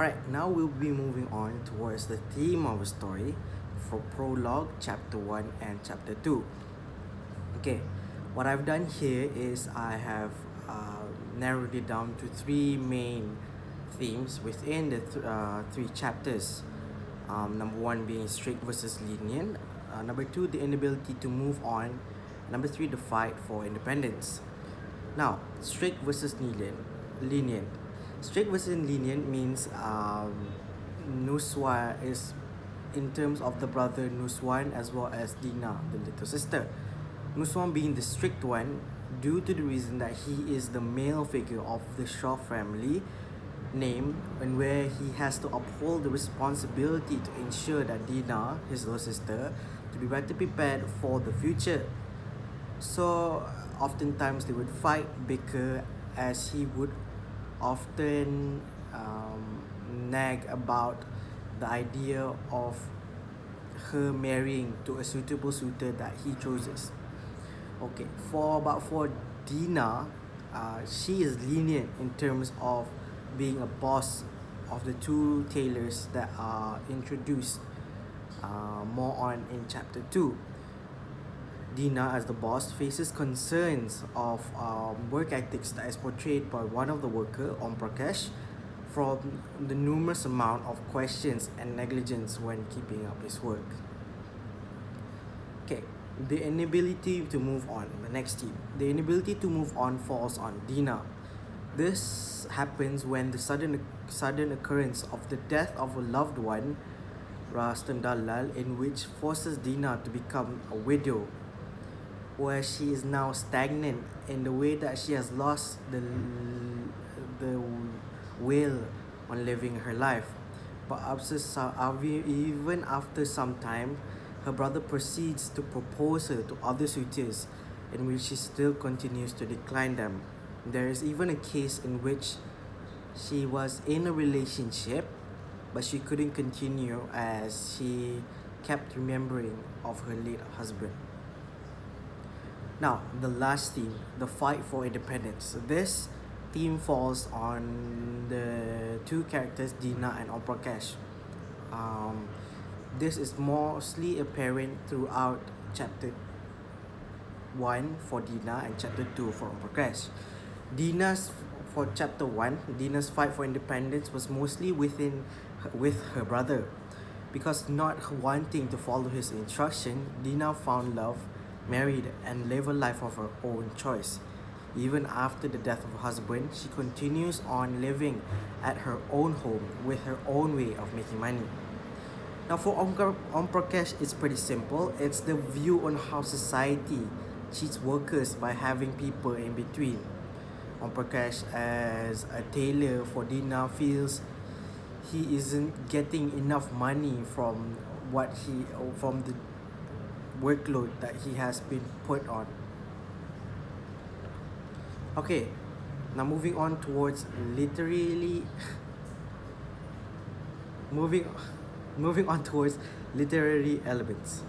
Alright, now we'll be moving on towards the theme of a story for prologue, chapter 1 and chapter 2. Okay, what I've done here is I have narrowed it down to three main themes within the three chapters. Number one being strict versus lenient. Number two, the inability to move on. Number three, the fight for independence. Now, strict versus lenient. Strict versus lenient means Nuswan is in terms of the brother Nuswan as well as Dina, the little sister. Nuswan being the strict one due to the reason that he is the male figure of the Shaw family name, and where he has to uphold the responsibility to ensure that Dina, his little sister, to be better prepared for the future. So oftentimes they would fight, bicker, as he would often nag about the idea of her marrying to a suitable suitor that he chooses. Okay, for Dina, she is lenient in terms of being a boss of the two tailors that are introduced more on in chapter 2. Dina, as the boss, faces concerns of work ethics that is portrayed by one of the worker, Prakash, from the numerous amount of questions and negligence when keeping up his work. Okay, the inability to move on, the next theme. The inability to move on falls on Dina. This happens when the sudden occurrence of the death of a loved one, Rastan Dalal, in which forces Dina to become a widow, where she is now stagnant in the way that she has lost the will on living her life. But even after some time, her brother proceeds to propose her to other suitors, in which she still continues to decline them. There is even a case in which she was in a relationship, but she couldn't continue as she kept remembering of her late husband. Now, the last theme, the fight for independence. This theme falls on the two characters, Dina and Prakash. This is mostly apparent throughout chapter 1 for Dina and chapter 2 for Prakash. For chapter 1, Dina's fight for independence was mostly with her brother. Because not wanting to follow his instruction, Dina found love, married, and live a life of her own choice. Even after the death of her husband, she continues on living at her own home with her own way of making money. Now for Prakash, it's pretty simple. It's the view on how society treats workers by having people in between. Prakash, as a tailor for Dina, feels he isn't getting enough money from the workload that he has been put on. Okay, now moving on towards moving on towards literary elements.